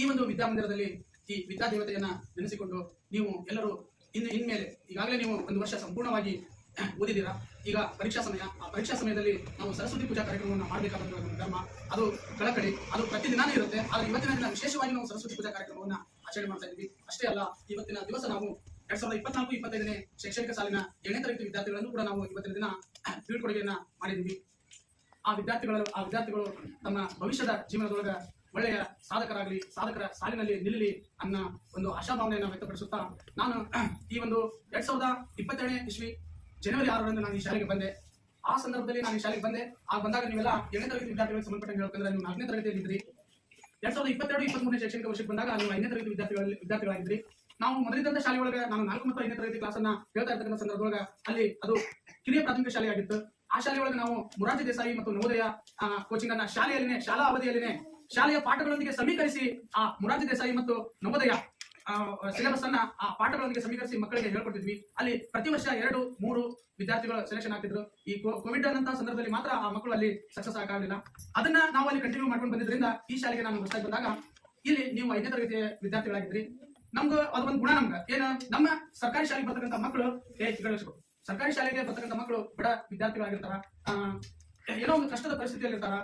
ಈ ಒಂದು ವಿದ್ಯಾಮಂದಿರದಲ್ಲಿ ಈ ವಿದ್ಯಾದೇವತೆಯನ್ನ ನೆನೆಸಿಕೊಂಡು ನೀವು ಎಲ್ಲರೂ ಇನ್ಮೇಲೆ ಈಗಾಗಲೇ ನೀವು ಒಂದು ವರ್ಷ ಸಂಪೂರ್ಣವಾಗಿ ಓದಿದ್ದೀರಾ. ಈಗ ಪರೀಕ್ಷಾ ಸಮಯ. ಆ ಪರೀಕ್ಷಾ ಸಮಯದಲ್ಲಿ ನಾವು ಸರಸ್ವತಿ ಪೂಜಾ ಕಾರ್ಯಕ್ರಮವನ್ನು ಮಾಡಬೇಕಾದಂತಹ ಒಂದು ಧರ್ಮ, ಅದು ಕಳಕಳಿ, ಅದು ಪ್ರತಿದಿನಾನೇ ಇರುತ್ತೆ. ಆದರೆ ಇವತ್ತಿನ ದಿನ ವಿಶೇಷವಾಗಿ ನಾವು ಸರಸ್ವತಿ ಪೂಜಾ ಕಾರ್ಯಕ್ರಮವನ್ನು ಆಚರಣೆ ಮಾಡ್ತಾ ಇದ್ದೀವಿ. ಅಷ್ಟೇ ಅಲ್ಲ, ಇವತ್ತಿನ ದಿವಸ ನಾವು 2024-25ನೇ ಶೈಕ್ಷಣಿಕ ಸಾಲಿನ 7ನೇ ತರಗತಿ ವಿದ್ಯಾರ್ಥಿಗಳನ್ನು ಕೂಡ ನಾವು ಇವತ್ತಿನ ದಿನ ಬೀಳ್ಕೊಡುಗೆಯನ್ನ ಮಾಡಿದ್ದೀವಿ. ಆ ವಿದ್ಯಾರ್ಥಿಗಳು ತಮ್ಮ ಭವಿಷ್ಯದ ಜೀವನದೊಳಗೆ ಒಳ್ಳೆಯ ಸಾಧಕರ ಸಾಲಿನಲ್ಲಿ ನಿಲ್ಲಲಿ ಅನ್ನೋ ಒಂದು ಆಶಾಭಾವನೆಯನ್ನು ವ್ಯಕ್ತಪಡಿಸುತ್ತಾ ನಾನು ಈ ಒಂದು 2022ನೇ ಇಸ್ವಿ ಜನವರಿ 6ರಂದು ನಾನು ಈ ಶಾಲೆಗೆ ಬಂದೆ. ಆ ಸಂದರ್ಭದಲ್ಲಿ ನಾನು ಈ ಶಾಲೆಗೆ ಬಂದಾಗ ನೀವೆಲ್ಲ 7ನೇ ತರಗತಿ ವಿದ್ಯಾರ್ಥಿಗಳಿಗೆ ಸಂಬಂಧಪಟ್ಟಂಗೆ ಹೇಳ್ಬೇಕಂದ್ರೆ ನೀವು 4ನೇ ತರಗತಿಯಲ್ಲಿದ್ರಿ. 2022-23ನೇ ಶೈಕ್ಷಣಿಕ ವರ್ಷಕ್ಕೆ ಬಂದಾಗ ನೀವು 5ನೇ ತರಗತಿ ವಿದ್ಯಾರ್ಥಿಗಳಾಗಿದ್ರಿ. ನಾವು ಮೊದಲಿದ್ದಂಥ ಶಾಲೆ ಒಳಗೆ ನಾನು 4 ಮತ್ತು 5ನೇ ತರಗತಿ ಕ್ಲಾಸನ್ನ ಹೇಳ್ತಾ ಇರ್ತಕ್ಕಂಥ ಸಂದರ್ಭದೊಳಗೆ ಅಲ್ಲಿ ಅದು ಕಿರಿಯ ಪ್ರಾಥಮಿಕ ಶಾಲೆಯಾಗಿತ್ತು. ಆ ಶಾಲೆಯೊಳಗೆ ನಾವು ಮೊರಾರ್ಜಿ ದೇಸಾಯಿ ಮತ್ತು ನವೋದಯ ಕೋಚಿಂಗ್ ಅನ್ನ ಶಾಲಾ ಅವಧಿಯಲ್ಲಿನೇ ಶಾಲೆಯ ಪಾಠಗಳೊಂದಿಗೆ ಸಮೀಕರಿಸಿ ಆ ಮೊರಾರ್ಜಿ ದೇಸಾಯಿ ಮತ್ತು ನವೋದಯ ಸಿಲೆಬಸ್ ಅನ್ನ ಆ ಪಾಠಗಳೊಂದಿಗೆ ಸಮೀಕರಿಸಿ ಮಕ್ಕಳಿಗೆ ಹೇಳ್ಕೊಟ್ಟಿದ್ವಿ. ಅಲ್ಲಿ ಪ್ರತಿ ವರ್ಷ 2-3 ವಿದ್ಯಾರ್ಥಿಗಳು ಸೆಲೆಕ್ಷನ್ ಆಗ್ತಿದ್ರು. ಈ ಕೋವಿಡ್ ಅನ್ನಂತಹ ಸಂದರ್ಭದಲ್ಲಿ ಮಾತ್ರ ಆ ಮಕ್ಕಳು ಅಲ್ಲಿ ಸಕ್ಸಸ್ ಆಗಲಿಲ್ಲ. ಅದನ್ನ ನಾವು ಅಲ್ಲಿ ಕಂಟಿನ್ಯೂ ಮಾಡ್ಕೊಂಡು ಬಂದಿದ್ರಿಂದ ಈ ಶಾಲೆಗೆ ನಾನು ಹೊಸದಾಗಿ ಬಂದಾಗ ಇಲ್ಲಿ ನೀವು 5ನೇ ತರಗತಿಯ ವಿದ್ಯಾರ್ಥಿಗಳಾಗಿದ್ರಿ. ನಮ್ದು ಅದೊಂದು ಗುಣ ನಮ್ಗೆ ಏನು, ನಮ್ಮ ಸರ್ಕಾರಿ ಶಾಲೆಗೆ ಬರ್ತಕ್ಕಂಥ ಮಕ್ಕಳು ಸರ್ಕಾರಿ ಶಾಲೆಗೆ ಬರ್ತಕ್ಕಂಥ ಮಕ್ಕಳು ಬಡ ವಿದ್ಯಾರ್ಥಿಗಳಾಗಿರ್ತಾರ, ಏನೋ ಒಂದು ಕಷ್ಟದ ಪರಿಸ್ಥಿತಿಯಲ್ಲಿ ಇರ್ತಾರ.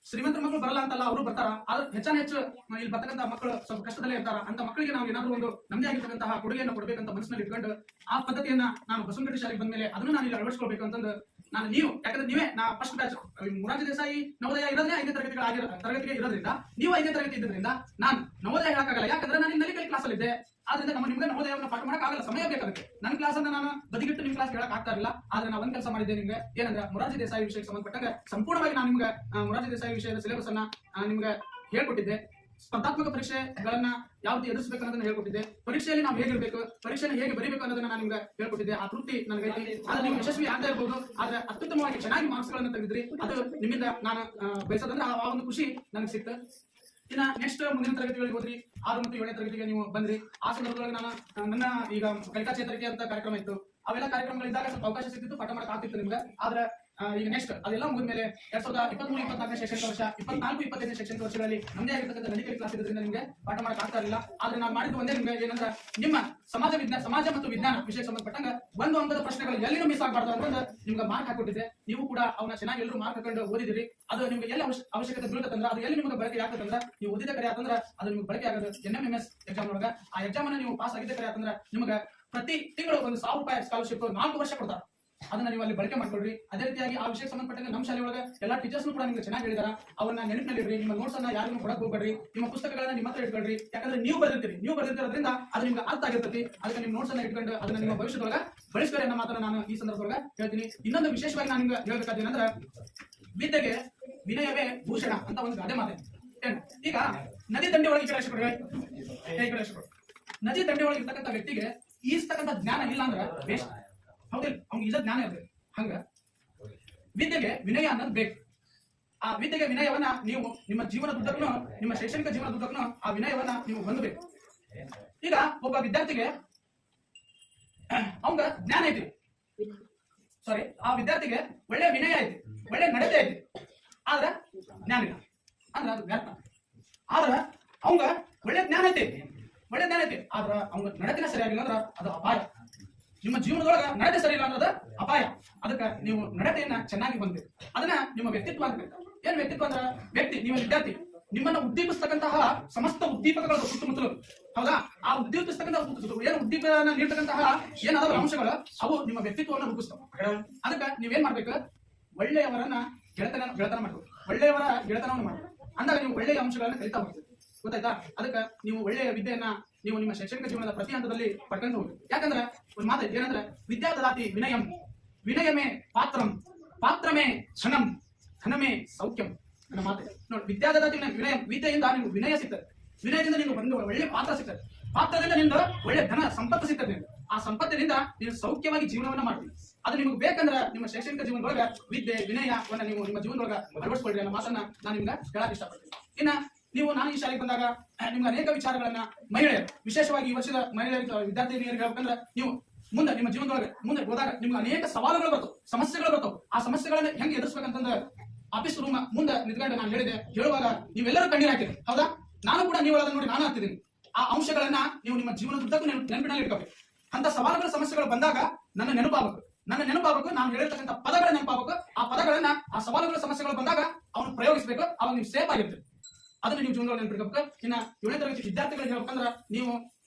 ಶ್ರೀಮಂತರ ಮಕ್ಕಳು ಬರಲ್ಲ ಅಂತಲ್ಲ, ಅವರು ಬರ್ತಾರ. ಆದ್ರೆ ಹೆಚ್ಚು ಇಲ್ಲಿ ಬರ್ತಕ್ಕಂಥ ಮಕ್ಕಳು ಸ್ವಲ್ಪ ಕಷ್ಟದಲ್ಲೇ ಇರ್ತಾರ. ಅಂತ ಮಕ್ಕಳಿಗೆ ನಾವು ಏನಾದ್ರು ಒಂದು ನಮ್ಮದೇ ಆಗಿರ್ತಕ್ಕಂತಹ ಕೊಡುಗೆಯನ್ನು ಕೊಡಬೇಕಂತ ಮನಸ್ಸಿನಲ್ಲಿ ಇಟ್ಕೊಂಡು ಆ ಪದ್ಧತಿಯನ್ನ ನಾನು ಬಸವನಗುಡಿ ಶಾಲೆಗೆ ಬಂದ ಮೇಲೆ ಅದನ್ನು ನಾನು ಇಲ್ಲಿ ಅಳವಡಿಸ್ಕೊಳ್ಬೇಕು ಅಂತಂದು ನಾನು ಯಾಕಂದ್ರೆ ನೀವೇ ನಾ ಫಸ್ಟ್ ಬ್ಯಾಚ್ ಮೊರಾರ್ಜಿ ದೇಸಾಯಿ ನವೋದಯ ಇರೋದೇ 5ನೇ ತರಗತಿಗೆ ಇರೋದ್ರಿಂದ ನೀವು 5ನೇ ತರಗತಿ ಇದ್ರಿಂದ ನಾನು ನವೋದಯ ಹೇಳಕ್ಕಾಗಲ್ಲ. ಯಾಕಂದ್ರೆ ನಾನು ನಲಿಕಲಿ ಕ್ಲಾಸ್ ಅಲ್ಲಿ ಇದ್ದೆ. ಆದ್ರಿಂದ ನಿಮ್ಗೆ ನವೋದಯವನ್ನು ಪಾಠ ಮಾಡಕ್ ಆಗಲ್ಲ, ಸಮಯ ಬೇಕಾಗುತ್ತೆ. ನನ್ನ ಕ್ಲಾಸ್ ಅನ್ನ ನಾನು ಬದಿಗಿಟ್ಟು ನಿಮ್ ಕ್ಲಾಸ್ ಹೇಳಕ್ ಆಗ್ತಾ ಇರಲಿಲ್ಲ. ಆದ್ರೆ ನಾನು ಒಂದ್ ಕೆಲಸ ಮಾಡಿದ್ದೆ ನಿಮ್ಗೆ ಏನಂದ್ರೆ ಮೊರಾರ್ಜಿ ದೇಸಾಯಿ ವಿಷಯಕ್ಕೆ ಸಂಬಂಧಪಟ್ಟಾಗ ಸಂಪೂರ್ಣವಾಗಿ ನಾನು ನಿಮ್ಗೆ ಮೊರಾರ್ಜಿ ದೇಸಾಯಿ ವಿಷಯದ ಸಿಲೆಬಸ್ ಅನ್ನ ನಿಮ್ಗೆ ಹೇಳ್ಕೊಟ್ಟಿದ್ದೆ. ಸ್ಪರ್ಧಾತ್ಮಕ ಪರೀಕ್ಷೆಗಳನ್ನ ಯಾವ ರೀತಿ ಎದುರಿಸಬೇಕು ಅನ್ನೋದನ್ನ ಹೇಳ್ಕೊಟ್ಟಿದ್ದೆ. ಪರೀಕ್ಷೆಯಲ್ಲಿ ನಾವು ಹೇಗಿರ್ಬೇಕು, ಪರೀಕ್ಷೆಯನ್ನು ಹೇಗೆ ಬರೀಬೇಕು ಅನ್ನೋದನ್ನ ನಾನು ನಿಮ್ಗೆ ಹೇಳ್ಕೊಟ್ಟಿದ್ದೆ. ಆ ತೃಪ್ತಿ ನನಗೈತಿ. ಆದ್ರೆ ನೀವು ಯಶಸ್ವಿ ಆಗ್ತಾ ಇರ್ಬೋದು, ಆದ್ರೆ ಅತ್ಯುತ್ತಮವಾಗಿ ಚೆನ್ನಾಗಿ ಮಾರ್ಕ್ಸ್ ಗಳನ್ನ ತೆಗೆದ್ರಿ. ಅದು ನಿಮ್ಮಿಂದ ನಾನು ಬಯಸೋದಂದ್ರೆ ಆ ಒಂದು ಖುಷಿ ನನಗೆ ಸಿಕ್ತು. ಇನ್ನ ನೆಕ್ಸ್ಟ್ ಮುಂದಿನ ತರಗತಿಗಳಿಗೆ ಹೋದ್ರಿ, 6 ಮತ್ತು 7ನೇ ತರಗತಿಗೆ ನೀವು ಬಂದ್ರಿ. ಆ ಸಂದರ್ಭದೊಳಗೆ ನಾನು ನನ್ನ ಈಗ ಕಲಿಕಾ ಚೇತರಿಕೆ ಅಂತ ಕಾರ್ಯಕ್ರಮ ಇತ್ತು. ಅವೆಲ್ಲ ಕಾರ್ಯಕ್ರಮಗಳಿದ್ದಾಗ ಸ್ವಲ್ಪ ಅವಕಾಶ ಸಿಕ್ತಿತ್ತು, ಪಾಠ ಮಾಡಕ್ ಆಗ್ತಿತ್ತು ನಿಮ್ಗೆ. ಆದ್ರೆ ಈಗ ನೆಕ್ಸ್ಟ್ ಅದೆಲ್ಲ ಮುಗಿದ್ಮೇಲೆ 2023-24ನೇ ಶೈಕ್ಷಣಿಕ ವರ್ಷ 24-25ನೇ ಶೈಕ್ಷಣಿಕ ವರ್ಷಗಳಲ್ಲಿ ನಮ್ಮದೇ ಆಗಿರ್ತಕ್ಕಂಥ ನಲಿಕಲಿ ಕ್ಲಾಸ್ ಇರೋದ್ರಿಂದ ನಿಮ್ಗೆ ಪಾಠ ಮಾಡಕ್ ಆಗ್ತಾ ಇರಲಿಲ್ಲ. ಆದ್ರೆ ನಾನು ಮಾಡಿದ್ದು ಒಂದೇ ನಿಮ್ಗೆ ಏನಂದ್ರೆ ನಿಮ್ಮ ಸಮಾಜ ಮತ್ತು ವಿಜ್ಞಾನ ವಿಷಯಕ್ಕೆ ಸಂಬಂಧಪಟ್ಟಂಗ ಒಂದು ಅಂಕದ ಪ್ರಶ್ನೆಗಳು ಎಲ್ಲಿನೂ ಮಿಸ್ ಆಗಬಾರ್ದು ಅಂತ ನಿಮ್ಗೆ ಮಾರ್ಕ್ ಹಾಕೊಟ್ಟಿದ್ದೆ. ನೀವು ಕೂಡ ಅವನ್ನ ಚೆನ್ನಾಗಿ ಎಲ್ಲರೂ ಮಾರ್ಕ್ ಹಾಕೊಂಡು ಓದಿದಿರಿ. ಅದು ನಿಮ್ಗೆ ಎಲ್ಲಿ ಅವಶ್ಯಕತೆ ಬೀಳ್ತಂದ್ರೆ ಅದು ಎಲ್ಲಿ ನಿಮ್ಗೆ ಬಳಕೆ ಆಗ್ತದಂದ್ರೆ ನೀವು ಓದಿದ ಕರೆ ಆತಂದ್ರೆ ಅದು ನಿಮ್ಗೆ ಬಳಕೆ ಆಗೋದು NMMS ಎಕ್ಸಾಮ್ ಒಳಗ. ಆ ಎಕ್ಸಾಮ್ ಅನ್ನ ನೀವು ಪಾಸ್ ಆಗಿದ್ದ ಕರೆ ಆತಂದ್ರೆ ನಿಮ್ಗೆ ಪ್ರತಿ ತಿಂಗಳು ಒಂದು 1000 ರೂಪಾಯಿ ಸ್ಕಾಲರ್ಶಿಪ್ 4 ವರ್ಷ ಕೊಡ್ತಾರೆ. ಅದನ್ನ ನೀವು ಅಲ್ಲಿ ಬಳಕೆ ಮಾಡ್ಕೊಳ್ರಿ. ಅದೇ ರೀತಿಯಾಗಿ ಆ ವಿಷಯಕ್ಕೆ ಸಂಬಂಧಪಟ್ಟಂಗೆ ನಮ್ಮ ಶಾಲೆ ಒಳಗೆ ಎಲ್ಲಾ ಟೀಚರ್ಸ್ ಕೂಡ ನಿಮ್ಗೆ ಚೆನ್ನಾಗಿ ಹೇಳಿದಾರ. ಅವನ್ನ ನೆನಪಿನಲ್ಲಿಡ್ರಿ. ನಿಮ್ಮ ನೋಟ್ಸ್ ಅನ್ನ ಯಾರಿಗೂ ಕೊಡಕ್ ಹೋಗ್ಬೇಡ್ರಿ. ನಿಮ್ಮ ಪುಸ್ತಕಗಳನ್ನ ನಿಮ್ಮ ಹತ್ರ ಇಟ್ಕೊಳ್ರಿ. ಯಾಕಂದ್ರೆ ನೀವು ಬರೆದಿರೋದ್ರಿಂದ ಅದು ನಿಮ್ಗೆ ಅರ್ಥ ಆಗಿರ್ತೈತಿ. ಅದಕ್ಕೆ ನಿಮ್ಮ ನೋಟ್ಸ್ ಅನ್ನ ಇಟ್ಕೊಂಡು ಅದನ್ನ ನಿಮ್ಮ ಭವಿಷ್ಯದೊಳಗ ಬಳಸ್ಕೊರಿ ಅನ್ನೋ ಮಾತ್ರ ನಾನು ಈ ಸಂದರ್ಭದೊಳಗ ಹೇಳ್ತೀನಿ. ಇನ್ನೊಂದು ವಿಶೇಷವಾಗಿ ನಾನು ನಿಮ್ಗೆ ಹೇಳ್ಬೇಕಾದೇನಂದ್ರೆ ವಿದ್ಯೆಗೆ ವಿನಯವೇ ಭೂಷಣ ಅಂತ ಒಂದು ಗಾದೆ ಮಾತೆ. ಈಗ ನದಿ ದಂಡೆ ಒಳಗೆ ನದಿ ದಂಡೆ ಒಳಗೆ ಇರ್ತಕ್ಕಂಥ ವ್ಯಕ್ತಿಗೆ ಈಸ್ತಕ್ಕಂಥ ಜ್ಞಾನ ಇಲ್ಲ ಅಂದ್ರೆ ವೇಸ್ಟ್. ಹೌದಿಲ್ಲ? ಅವ್ನಿಗೆ ಈಜ ಜ್ಞಾನ ಇರ್ತದೆ. ಹಂಗ ವಿದ್ಯೆಗೆ ವಿನಯ ಅನ್ನೋದು ಬೇಕು. ಆ ವಿದ್ಯೆಗೆ ವಿನಯವನ್ನ ನೀವು ನಿಮ್ಮ ಜೀವನದುದ್ದಕ್ಕೂ, ನಿಮ್ಮ ಶೈಕ್ಷಣಿಕ ಜೀವನದುದ್ದಕ್ಕೂ ಆ ವಿನಯವನ್ನ ನೀವು ಹೊಂದಬೇಕು. ಈಗ ಒಬ್ಬ ವಿದ್ಯಾರ್ಥಿಗೆ ಅವಂಗ ಜ್ಞಾನ ಐತಿ, ಆ ವಿದ್ಯಾರ್ಥಿಗೆ ಒಳ್ಳೆ ವಿನಯ ಐತಿ, ಒಳ್ಳೆ ನಡತೆ ಐತಿ, ಆದ್ರೆ ಜ್ಞಾನ ಇಲ್ಲ ಅಂದ್ರೆ ಅದು ವ್ಯರ್ಥ. ಆದ್ರೆ ಅವಂಗ ಒಳ್ಳೆ ಜ್ಞಾನ ಐತಿ ಆದ್ರ ಅವಂಗ ನಡತೆನ ಸರಿಯಾಗಿಲ್ಲ ಅಂದ್ರೆ ಅದು ಅಪಾಯ. ನಿಮ್ಮ ಜೀವನದೊಳಗ ನಡತೆ ಸರಿ ಇಲ್ಲ ಅನ್ನೋದು ಅಪಾಯ. ಅದಕ್ಕೆ ನೀವು ನಡತೆಯನ್ನ ಚೆನ್ನಾಗಿ ಹೊಂದಬೇಕು. ಅದನ್ನ ನಿಮ್ಮ ವ್ಯಕ್ತಿತ್ವ ಆಗಬೇಕು. ಏನ್ ವ್ಯಕ್ತಿತ್ವ ಅಂದ್ರೆ ನೀವು ವಿದ್ಯಾರ್ಥಿ, ನಿಮ್ಮನ್ನ ಉದ್ದೀಪಿಸ್ತಕ್ಕಂತಹ ಸಮಸ್ತ ಉದ್ದೀಪಕಗಳು ಸುತ್ತಮುತ್ತಲು, ಹೌದಾ? ಆ ಉದ್ದೀಪಿಸ್ತಕ್ಕಂತಹ ಏನು ಉದ್ದೀಪನ ನೀಡ್ತಕ್ಕಂತಹ ಏನಾದ ಅಂಶಗಳು ಅವು ನಿಮ್ಮ ವ್ಯಕ್ತಿತ್ವವನ್ನು ರೂಪಿಸ್ತವೆ. ಅದಕ್ಕೆ ನೀವೇನ್ ಮಾಡ್ಬೇಕು? ಒಳ್ಳೆಯವರನ್ನ ಗೆಳತನ ಮಾಡ್ಬೇಕು. ಒಳ್ಳೆಯವರ ಗೆಳತನವನ್ನು ಮಾಡ್ಬೇಕು. ಅಂದಾಗ ನೀವು ಒಳ್ಳೆಯ ಅಂಶಗಳನ್ನ ಕಲಿತಾ ಹೋಗ್ತೀವಿ. ಗೊತ್ತಾಯ್ತಾ? ಅದಕ್ಕೆ ನೀವು ಒಳ್ಳೆಯ ವಿದ್ಯೆಯನ್ನ ನೀವು ನಿಮ್ಮ ಶೈಕ್ಷಣಿಕ ಜೀವನದ ಪ್ರತಿ ಹಂತದಲ್ಲಿ ಪಡ್ಕೊಂಡು ಹೋಗಿ. ಯಾಕಂದ್ರೆ ಒಂದು ಮಾತು ಏನಂದ್ರೆ ವಿದ್ಯಾದದಾತಿ ವಿನಯಂ ವಿನಯಮೇ ಪಾತ್ರಮೇ ಧನಮೇ ಸೌಖ್ಯಂ ಅನ್ನೋ ಮಾತು ನೋಡಿ. ವಿದ್ಯಾದದಾತಿ ವಿನಯಂ, ವಿದ್ಯೆಯಿಂದ ನೀವು ವಿನಯ ಸಿಗ್ತದೆ. ವಿನಯದಿಂದ ನೀವು ಒಂದು ಒಳ್ಳೆ ಪಾತ್ರ ಸಿಗ್ತದೆ. ಪಾತ್ರದಿಂದ ನಿಮ್ದು ಒಳ್ಳೆ ಧನ ಸಂಪತ್ತು ಸಿಗ್ತದೆ. ಆ ಸಂಪತ್ತಿನಿಂದ ನೀವು ಸೌಖ್ಯವಾಗಿ ಜೀವನವನ್ನ ಮಾಡ್ತೀವಿ. ಅದು ನಿಮ್ಗೆ ಬೇಕಂದ್ರೆ ನಿಮ್ಮ ಶೈಕ್ಷಣಿಕ ಜೀವನದೊಳಗ ವಿದ್ಯೆ ವಿನಯವನ್ನ ನೀವು ನಿಮ್ಮ ಜೀವನದೊಳಗ ಅಳವಡಿಸ್ಕೊಳ್ರಿ ಅನ್ನೋ ಮಾತನ್ನ ನಾನು ನಿಮ್ಗೆ ಹೇಳಕ್ ಇಷ್ಟಪಡ್ತೀನಿ. ಇನ್ನ ನಾನು ಈ ಶಾಲೆಗೆ ಬಂದಾಗ ನಿಮ್ಗೆ ಅನೇಕ ವಿಚಾರಗಳನ್ನ ಮಹಿಳೆಯರು, ವಿಶೇಷವಾಗಿ ಈ ವರ್ಷದ ಮಹಿಳೆಯರು ವಿದ್ಯಾರ್ಥಿನಿಯರಿಗೆ ಹೇಳ್ಬೇಕಂದ್ರೆ ನೀವು ಮುಂದೆ ನಿಮ್ಮ ಜೀವನದೊಳಗೆ ಮುಂದೆ ಹೋದಾಗ ನಿಮ್ಗೆ ಅನೇಕ ಸವಾಲುಗಳು ಬರ್ತವೆ, ಸಮಸ್ಯೆಗಳು ಬರ್ತವೆ. ಆ ಸಮಸ್ಯೆಗಳನ್ನ ಹೆಂಗೆ ಎದುರಿಸ್ಬೇಕಂತಂದ್ರೆ ಆಫೀಸ್ ರೂಮ್ ಮುಂದೆ ನಿಂತ್ಕೊಂಡು ನಾನು ಹೇಳುವಾಗ ನೀವೆಲ್ಲರೂ ಕಣ್ಣೀರು ಹಾಕಿರಿ, ಹೌದಾ? ನಾನು ಕೂಡ ನೀವು ಅದನ್ನು ನೋಡಿ ನಾನು ಹತ್ತಿದ್ದೀನಿ. ಆ ಅಂಶಗಳನ್ನ ನೀವು ನಿಮ್ಮ ಜೀವನದುದ್ದಕ್ಕೂ ನೆನಪಿನಲ್ಲಿ ಇಟ್ಕೋಬೇಕು. ಅಂತ ಸವಾಲುಗಳ ಸಮಸ್ಯೆಗಳು ಬಂದಾಗ ನನ್ನ ನೆನಪಾಗಬೇಕು, ನಾನು ಹೇಳಿರ್ತಕ್ಕಂಥ ಪದಗಳ ನೆನಪಾಗಬೇಕು. ಆ ಪದಗಳನ್ನ ಆ ಸವಾಲುಗಳ ಸಮಸ್ಯೆಗಳು ಬಂದಾಗ ಅವನು ಪ್ರಯೋಗಿಸಬೇಕು. ಅವಾಗ ನೀವು ಸೇಫ್ ಆಗಿರ್ತೀರಿ. ಅದನ್ನು ನೀವು ಜೀವನದಲ್ಲಿ ನೆನಪಿಡ್ಬೇಕು. ಇನ್ನ 7ನೇ ತರಗತಿ ವಿದ್ಯಾರ್ಥಿಗಳಿಗೆ ಹೇಳ್ಬೇಕಂದ್ರೆ ನೀವು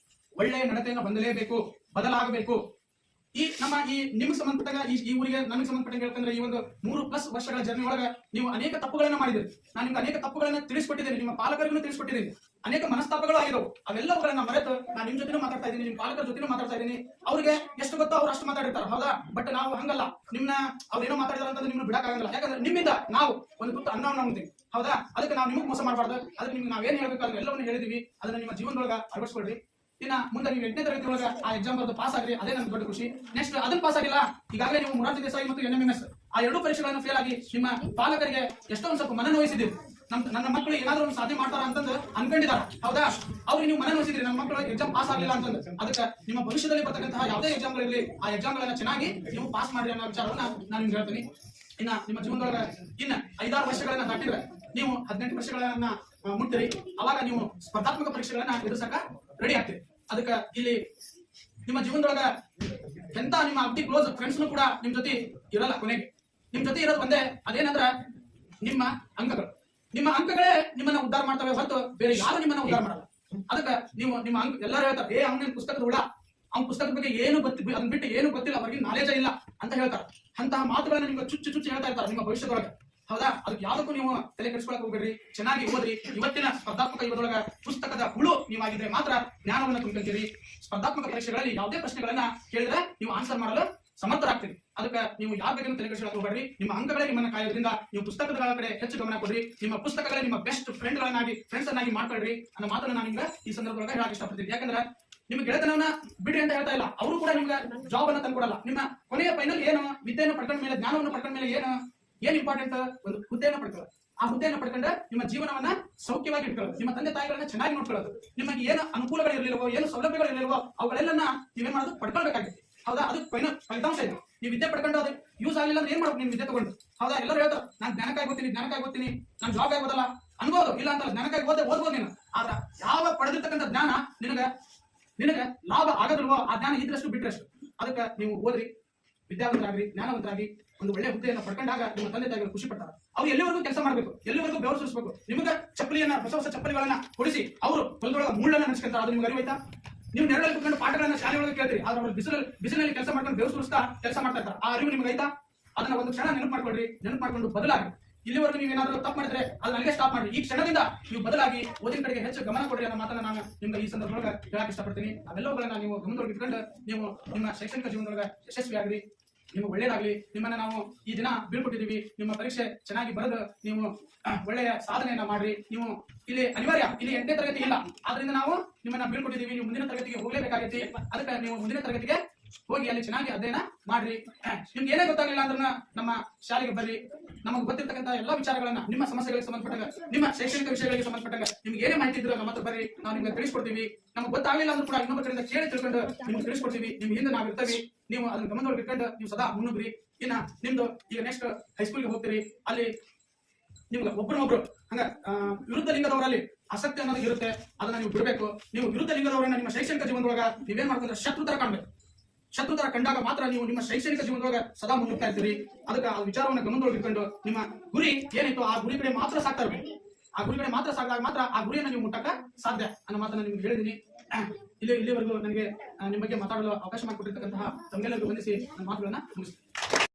ಒಳ್ಳೆಯ ನಡತೆಯನ್ನು ಹೊಂದಲೇಬೇಕು, ಬದಲಾಗಬೇಕು. ನಿಮಗೆ ಸಂಬಂಧಪಟ್ಟಾಗ ಈ ಊರಿಗೆ ನನಗೆ ಸಂಬಂಧಪಟ್ಟಂಗೆ ಹೇಳ್ಕಂದ್ರೆ ಈ ಒಂದು 3+ ವರ್ಷಗಳ ಜರ್ನಿ ಒಳಗೆ ನೀವು ಅನೇಕ ತಪ್ಪುಗಳನ್ನ ಮಾಡಿದ್ರಿ. ನಾನು ನಿಮ್ಗೆ ಅನೇಕ ತಪ್ಪುಗಳನ್ನ ತಿಳಿಸ್ಕೊಟ್ಟಿದ್ದೀನಿ, ನಿಮ್ಮ ಪಾಲಕರಿಗೂ ತಿಳಿಸ್ಕೊಟ್ಟಿದ್ದೀನಿ. ಅನೇಕ ಮನಸ್ತಾಪಗಳು ಆಗಿದವು. ಅವೆಲ್ಲವುಗಳನ್ನ ಮರೆತು ನಾನು ನಿಮ್ ಜೊತೆನೂ ಮಾತಾಡ್ತಾ ಇದ್ದೀನಿ, ನಿಮ್ಮ ಪಾಲಕರ ಜೊತೆನೂ ಮಾತಾಡ್ತಾ ಇದ್ದೀನಿ. ಅವ್ರಿಗೆ ಎಷ್ಟು ಗೊತ್ತೋ ಅವ್ರು ಅಷ್ಟು ಮಾತಾಡಿರ್ತಾರೆ, ಹೌದಾ? ಬಟ್ ನಾವು ಹಂಗಲ್ಲ. ಅವ್ರೇನೋ ಮಾತಾಡಿದಾರೆ ಅಂತಂದ್ರೆ ನಿಮ್ಗೆ ಬಿಡಕ್ಕಾಗಲ್ಲ. ಯಾಕಂದ್ರೆ ನಿಮ್ಮಿಂದ ನಾವು ಒಂದು ತುತ್ತು ಅನ್ನವನ್ನು ಉಣ್ತೀವಿ, ಹೌದಾ? ಅದಕ್ಕೆ ನಾವು ನಿಮಗೆ ಮೋಸ ಮಾಡಬಾರ್ದು. ಅದಕ್ಕೆ ನಿಮ್ಗೆ ನಾವೇನ್ ಹೇಳ್ಬೇಕಾದ್ರೆ ಎಲ್ಲವನ್ನೂ ಹೇಳಿದೀವಿ. ಅದನ್ನ ನಿಮ್ಮ ಜೀವನದೊಳಗ ಅಳವಡಿಸ್ಕೊಳ್ರಿ. ಇನ್ನ ಮುಂದೆ ನೀವು 8ನೇ ತರಗತಿ ಒಳಗ ಆ ಎಕ್ಸಾಮ್ ಬರೆದು ಪಾಸ್ ಆಗ್ರಿ, ಅದೇ ನಮ್ಗೆ ದೊಡ್ಡ ಖುಷಿ. ನೆಕ್ಸ್ಟ್ ಅದನ್ನ ಪಾಸ್ ಆಗಿಲ್ಲ, ಈಗಾಗಲೇ ನೀವು ಮೊರಾರ್ಜಿ ದೇಸಾಯಿ ಮತ್ತು NMMS ಆ 2 ಪರೀಕ್ಷೆಗಳನ್ನು ಫೇಲ್ ಆಗಿ ನಿಮ್ಮ ಪಾಲಕರಿಗೆ ಎಷ್ಟೊಂದು ಸ್ವಲ್ಪ ಮನನೋಯಿಸಿದ್ದೀರಿ. ನನ್ನ ಮಕ್ಕಳು ಏನಾದ್ರೂ ಒಂದು ಸಾಧನೆ ಮಾಡ್ತಾರ ಅಂತಂದು ಅನ್ಕೊಂಡಿದ್ದಾರೆ, ಹೌದಾ? ಅವ್ರಿಗೆ ನೀವು ಮನನೋಯಿಸಿದ್ರಿ, ನನ್ನ ಮಕ್ಕಳು ಎಕ್ಸಾಮ್ ಪಾಸ್ ಆಗಲಿಲ್ಲ ಅಂತಂದು. ಅದಕ್ಕೆ ನಿಮ್ಮ ಭವಿಷ್ಯದಲ್ಲಿ ಬರ್ತಕ್ಕಂತಹ ಯಾವುದೇ ಎಕ್ಸಾಮ್ಗಳಿರಲಿ ಆ ಎಕ್ಸಾಮ್ಗಳನ್ನ ಚೆನ್ನಾಗಿ ನೀವು ಪಾಸ್ ಮಾಡ್ರಿ ಅನ್ನೋ ವಿಚಾರವನ್ನ ನಾನು ನಿಮ್ಗೆ ಹೇಳ್ತೀನಿ. ಇನ್ನ ನಿಮ್ಮ ಜೀವನದೊಳಗ ಇನ್ನ 5-6 ವರ್ಷಗಳನ್ನ ದಾಟಿದ್ರೆ ನೀವು 18 ವರ್ಷಗಳನ್ನ ಮುಟ್ಟಿರಿ. ಅವಾಗ ನೀವು ಸ್ಪರ್ಧಾತ್ಮಕ ಪರೀಕ್ಷೆಗಳನ್ನ ಎದುರಿಸಕ ರೆಡಿ ಆಗ್ತೀರಿ. ಅದಕ್ಕೆ ಇಲ್ಲಿ ನಿಮ್ಮ ಜೀವನದೊಳಗ ಎಂತ ನಿಮ್ಮ ಅತಿ ಕ್ಲೋಸ್ ಫ್ರೆಂಡ್ಸ್ನು ಕೂಡ ನಿಮ್ ಜೊತೆ ಇರಲ್ಲ. ಕೊನೆಗೆ ನಿಮ್ ಜೊತೆ ಇರೋದು ಒಂದೇ, ಅದೇನಂದ್ರ ನಿಮ್ಮ ಅಂಕಗಳು. ನಿಮ್ಮ ಅಂಕಗಳೇ ನಿಮ್ಮನ್ನ ಉದ್ಧಾರ ಮಾಡ್ತವೆ ಹೊರತು ಬೇರೆ ಯಾರು ನಿಮ್ಮನ್ನ ಉದ್ಧಾರ ಮಾಡಲ್ಲ. ಅದಕ್ಕೆ ನೀವು ನಿಮ್ಮ ಅಂಕ ಎಲ್ಲರೂ ಹೇಳ್ತಾರೆ, ಅವನ ಪುಸ್ತಕದ ಹುಳ, ಅವ್ನ ಪುಸ್ತಕದ ಬಗ್ಗೆ ಏನು ಅದನ್ನ ಬಿಟ್ಟು ಏನು ಗೊತ್ತಿಲ್ಲ, ಅವ್ರಿಗೆ ನಾಲೆಜ್ ಇಲ್ಲ ಅಂತ ಹೇಳ್ತಾರೆ. ಅಂತಹ ಮಾತುಗಳನ್ನ ನಿಮ್ಗೆ ಚುಚ್ಚು ಹೇಳ್ತಾ ಇರ್ತಾರೆ ನಿಮ್ಮ ಭವಿಷ್ಯದೊಳಗೆ, ಹೌದಾ? ಅದಕ್ಕೆ ಯಾವ್ದಕ್ಕೂ ನೀವು ತಲೆ ಕೆಡಿಸ್ಕೊಳಕ್ ಹೋಗ್ಬೇಡ್ರಿ. ಚೆನ್ನಾಗಿ ಓದ್ರಿ. ಇವತ್ತಿನ ಸ್ಪರ್ಧಾತ್ಮಕ ಯುಗದೊಳಗ ಪುಸ್ತಕದ ಹುಳು ನೀವಾಗಿದ್ರೆ ಮಾತ್ರ ಜ್ಞಾನವನ್ನ ತುಂಬಿಕೊಂತೀರಿ. ಸ್ಪರ್ಧಾತ್ಮಕ ಪರೀಕ್ಷೆಗಳಲ್ಲಿ ಯಾವುದೇ ಪ್ರಶ್ನೆಗಳನ್ನ ಕೇಳಿದ್ರೆ ನೀವು ಆನ್ಸರ್ ಮಾಡಲು ಸಮರ್ಥರಾಗ್ತೀರಿ. ಅದಕ್ಕೆ ನೀವು ಯಾವ ಬಗ್ಗೆ ತಲೆ ಕೆಡಿಸ್ಕೊಳಕ್ ಹೋಗ್ಬೇಡ್ರಿ. ನಿಮ್ಮ ಅಂಕಗಳೇ ನಿಮ್ಮನ್ನ ಕಾಯೋದ್ರಿಂದ ನೀವು ಪುಸ್ತಕಗಳ ಕಡೆ ಹೆಚ್ಚು ಗಮನ ಕೊಡ್ರಿ. ನಿಮ್ಮ ಪುಸ್ತಕಗಳೇ ನಿಮ್ಮ ಬೆಸ್ಟ್ ಫ್ರೆಂಡ್ಸ್ ಅನ್ನಾಗಿ ಮಾಡ್ಕೊಳ್ರಿ ಅನ್ನೋ ಮಾತನ್ನ ನಾನು ನಿಮ್ಗೆ ಈ ಸಂದರ್ಭದೊಳಗೆ ಹೇಳಕ್ ಇಷ್ಟಪಡ್ತೀನಿ. ಯಾಕಂದ್ರೆ ನಿಮ್ಗೆ ಗೆಳೆತನವನ್ನ ಬಿಡ್ರಿ ಅಂತ ಹೇಳ್ತಾ ಇಲ್ಲ, ಅವರು ಕೂಡ ನಿಮ್ಗೆ ಜಾಬ್ ಅನ್ನ ತಂದ್ಕೊಡಲ್ಲ. ನಿಮ್ಮ ಕೊನೆಯ ಫೈನಲ್ ಏನು ವಿದ್ಯೆಯನ್ನು ಪಡ್ಕೊಂಡ ಮೇಲೆ, ಜ್ಞಾನವನ್ನು ಪಡ್ಕೊಂಡ ಮೇಲೆ ಏನ್ ಇಂಪಾರ್ಟೆಂಟ್? ಒಂದು ಹುದ್ದೆಯನ್ನು ಪಡ್ಕೊಳ್ಳೋದು. ಆ ಹುದ್ದೆಯನ್ನು ಪಡ್ಕೊಂಡ್ರೆ ನಿಮ್ಮ ಜೀವನವನ್ನ ಸೌಖ್ಯವಾಗಿ ಇಟ್ಕೊಳ್ಳೋದು, ನಿಮ್ಮ ತಂದೆ ತಾಯಿಗಳನ್ನ ಚೆನ್ನಾಗಿ ನೋಡ್ಕೊಳ್ಳೋದು, ನಿಮಗೆ ಏನು ಅನುಕೂಲಗಳು ಇರಲಿಲ್ವೋ, ಏನು ಸೌಲಭ್ಯಗಳು ಇರಲಿಲ್ವೋ ಅವುಗಳೆಲ್ಲ ನೀವೇನ್ ಮಾಡೋದು? ಪಡ್ಕೊಳ್ಬೇಕಾಗುತ್ತೆ, ಹೌದಾ? ಅದು ಫಲಿತಾಂಶ ಇದೆ. ನೀವು ವಿದ್ಯೆ ಪಡ್ಕೊಂಡು ಅದು ಯೂಸ್ ಆಗಿಲ್ಲ ಅಂದ್ರೆ ಏನ್ ಮಾಡ್ಬೇಕು? ನೀವು ವಿದ್ಯೆ ತಗೊಂಡು, ಹೌದಾ? ಎಲ್ಲರೂ ಹೇಳ್ತಾರೆ ನಾನು ಜ್ಞಾನಕ್ಕಾಗಿ ಓದ್ತೀನಿ, ನಾನು ಜಾಬ್ ಆಗಿ ಓದಲ್ಲ ಅನ್ಬೋದು. ಇಲ್ಲ ಅಂತ ಜ್ಞಾನಕ್ಕಾಗಿ ಓದ್ಬೋದು ನೀನು. ಆದ್ರೆ ಯಾವ ಪಡೆದಿರ್ತಕ್ಕಂಥ ಜ್ಞಾನ ನಿನಗೆ ಲಾಭ ಆಗೋದಿಲ್ವೋ ಆ ಜ್ಞಾನ ಇದ್ರಷ್ಟು ಬಿಟ್ರಷ್ಟು. ಅದಕ್ಕೆ ನೀವು ಓದ್ರಿ, ವಿದ್ಯಾವಂತರಾಗ್ರಿ, ಜ್ಞಾನವಂತರಾಗಿ ಒಂದು ಒಳ್ಳೆ ಹುದ್ದೆಯನ್ನು ಪಡ್ಕೊಂಡಾಗ ನಿಮ್ಮ ತಂದೆ ತಾಯಿಗಳು ಖುಷಿ ಪಡ್ತಾರೆ. ಅವ್ರು ಎಲ್ಲಿವರೆಗೂ ಕೆಲಸ ಮಾಡಬೇಕು, ಎಲ್ಲಿವರೆಗೂ ಬೆವರು ಸುರಿಸಬೇಕು. ನಿಮಗೆ ಚಪ್ಪಲಿಯನ್ನ ಹೊಸ ಚಪ್ಪಲಿಗಳನ್ನ ಕೊಡಿಸಿ ಅವರು ಹೊಲದೊಳಗೆ ಮುಳ್ಳನ್ನ ನೆನೆಸ್ಕೊಂತಾರೆ. ಅದು ನಿಮ್ಗೆ ಅರಿವಾಯ್ತಾ? ನೀವು ನೆರಳಲ್ಲಿ ಕುತ್ಕೊಂಡು ಪಾಠಗಳನ್ನ ಶಾಲೆ ಒಳಗೆ ಕೇಳ್ತೀರಿ, ಆದ್ರೆ ಅವರು ಬಿಸಿಲಲ್ಲಿ ಕೆಲಸ ಮಾಡ್ಕೊಂಡು ಬೆವರು ಸುರಿಸ್ತಾ ಕೆಲಸ ಮಾಡ್ತಾ ಇರ್ತಾರೆ. ಆ ಅರಿವು ನಿಮ್ಗೆ ಆಯ್ತಾ? ಅದನ್ನ ಒಂದು ಕ್ಷಣ ನೆನಪು ಮಾಡ್ಕೊಂಡು ಬದಲಾಗಿ. ಇಲ್ಲಿವರೆಗೂ ನೀವು ಏನಾದರೂ ತಪ್ಪು ಮಾಡಿದ್ರೆ ಅದು ನನಗೆ ಸ್ಟಾಪ್ ಮಾಡಿ. ಈ ಕ್ಷಣದಿಂದ ನೀವು ಬದಲಾಗಿ ಓದಿನ ಕಡೆಗೆ ಹೆಚ್ಚು ಗಮನ ಕೊಡ್ರಿ ಅನ್ನೋ ಮಾತನ್ನ ನಾನು ನಿಮ್ಗೆ ಈ ಸಂದರ್ಭದೊಳಗೆ ಹೇಳಕ್ ಇಷ್ಟಪಡ್ತೀನಿ. ಅವೆಲ್ಲವುಗಳನ್ನ ನೀವು ಗಮನದೊಳಗೆ ಇಟ್ಕೊಂಡು ನೀವು ನಿಮ್ಮ ಶೈಕ್ಷಣಿಕ ಜೀವನದೊಳಗೆ ಯಶಸ್ವಿ ಆಗ್ರಿ, ನಿಮ್ಗೆ ಒಳ್ಳೇದಾಗ್ಲಿ. ನಿಮ್ಮನ್ನ ನಾವು ಈ ದಿನ ಬೀಳ್ಕೊಟ್ಟಿದ್ದೀವಿ. ನಿಮ್ಮ ಪರೀಕ್ಷೆ ಚೆನ್ನಾಗಿ ಬರೆದು ನೀವು ಒಳ್ಳೆಯ ಸಾಧನೆಯನ್ನ ಮಾಡ್ರಿ. ನೀವು ಇಲ್ಲಿ ಅನಿವಾರ್ಯ, ಇಲ್ಲಿ 8ನೇ ತರಗತಿ ಇಲ್ಲ, ಆದ್ರಿಂದ ನಾವು ನಿಮ್ಮನ್ನ ಬೀಳ್ಕೊಟ್ಟಿದ್ದೀವಿ. ನೀವು ಮುಂದಿನ ತರಗತಿಗೆ ಹೋಗ್ಲೇಬೇಕಾಗೈತಿ. ಅದಕ್ಕೆ ನೀವು ಮುಂದಿನ ತರಗತಿಗೆ ಹೋಗಿ ಅಲ್ಲಿ ಚೆನ್ನಾಗಿ ಅಧ್ಯಯನ ಮಾಡ್ರಿ. ನಿಮ್ಗೆ ಏನೇ ಗೊತ್ತಾಗಲಿಲ್ಲ ಅಂದ್ರೆ ನಮ್ಮ ಶಾಲೆಗೆ ಬರ್ರಿ. ನಮಗೆ ಗೊತ್ತಿರ್ತಕ್ಕಂಥ ಎಲ್ಲಾ ವಿಚಾರಗಳನ್ನ, ನಿಮ್ಮ ಸಮಸ್ಯೆಗಳಿಗೆ ಸಂಬಂಧಪಟ್ಟಾಗ, ನಿಮ್ಮ ಶೈಕ್ಷಣಿಕ ವಿಷಯಗಳಿಗೆ ಸಂಬಂಧಪಟ್ಟಾಗ ನಿಮ್ಗೆ ಏನೇ ಮಾಹಿತಿ ಇದ್ರು ನಮ್ಮ ಹತ್ರ ಬರ್ರಿ, ನಾವು ನಿಮ್ಗೆ ತಿಳಿಸ್ಕೊಡ್ತೀವಿ. ನಮ್ಗೆ ಗೊತ್ತಾಗಲಿಲ್ಲ ಅಂದ್ರೂ ಕೂಡ ಇನ್ನೊಬ್ಬ ಕಡೆಯಿಂದ ಕೇಳಿ ತಿಳ್ಕೊಂಡು ನಿಮ್ಗೆ ತಿಳಿಸ್ಕೊಡ್ತೀವಿ. ನಿಮ್ ಹಿಂದೆ ನಾವು ಇರ್ತೀವಿ. ನೀವು ಅದನ್ನ ಗಮನದೊಳಗೆ ಇಟ್ಕೊಂಡು ನೀವು ಸದಾ ಮುನ್ನುಗ್ರಿ. ಇನ್ನ ನಿಮ್ದು ಈಗ ನೆಕ್ಸ್ಟ್ ಹೈಸ್ಕೂಲ್ಗೆ ಹೋಗ್ತೀರಿ, ಅಲ್ಲಿ ನಿಮ್ಗೆ ಒಬ್ಬರೊಬ್ರು ಹಂಗ ವಿರುದ್ಧ ಲಿಂಗದವರಲ್ಲಿ ಆಸಕ್ತಿ ಅನ್ನೋದು ಇರುತ್ತೆ. ಅದನ್ನ ನೀವು ಬಿಡಬೇಕು. ನೀವು ವಿರುದ್ಧ ಲಿಂಗದವರನ್ನ ನಿಮ್ಮ ಶೈಕ್ಷಣಿಕ ಜೀವನದೊಳಗ ನೀವೇನ್ ಮಾಡ್ಕೊಂಡ್ರೆ ಶತ್ರು ತರ ಕಾಣ್ಬೇಕು. ಶತ್ರು ತರ ಕಂಡಾಗ ಮಾತ್ರ ನೀವು ನಿಮ್ಮ ಶೈಕ್ಷಣಿಕ ಜೀವನದೊಳಗ ಸದಾ ಮುನ್ನುಗ್ತಾ ಇರ್ತೀರಿ. ಅದಕ್ಕೆ ಆ ವಿಚಾರವನ್ನು ಗಮನದೊಳಗೆ ಇಟ್ಕೊಂಡು ನಿಮ್ಮ ಗುರಿ ಏನಿತ್ತು ಆ ಗುರಿ ಕಡೆ ಮಾತ್ರ ಸಾಕ್ತಾ ಇರ್ಬೇಕು. ಆ ಗುರಿ ಕಡೆ ಮಾತ್ರ ಸಾಕಾಗ ಮಾತ್ರ ಆ ಗುರಿಯನ್ನು ನೀವು ಮುಟ್ಟಕ ಸಾಧ್ಯ ಅನ್ನೋ ಮಾತನ್ನ ನಿಮ್ಗೆ ಹೇಳಿದೀನಿ. ಇಲ್ಲಿವರೆಗೂ ನನಗೆ ನಿಮ್ಮ ಬಗ್ಗೆ ಮಾತಾಡಲು ಅವಕಾಶ ಮಾಡಿಕೊಟ್ಟಿರ್ತಕ್ಕಂತಹ ತಮ್ಮೆಲ್ಲರಿಗೂ ವಂದಿಸಿ ನನ್ನ ಮಾತುಗಳನ್ನ ಮುಗಿಸ್ತೀನಿ.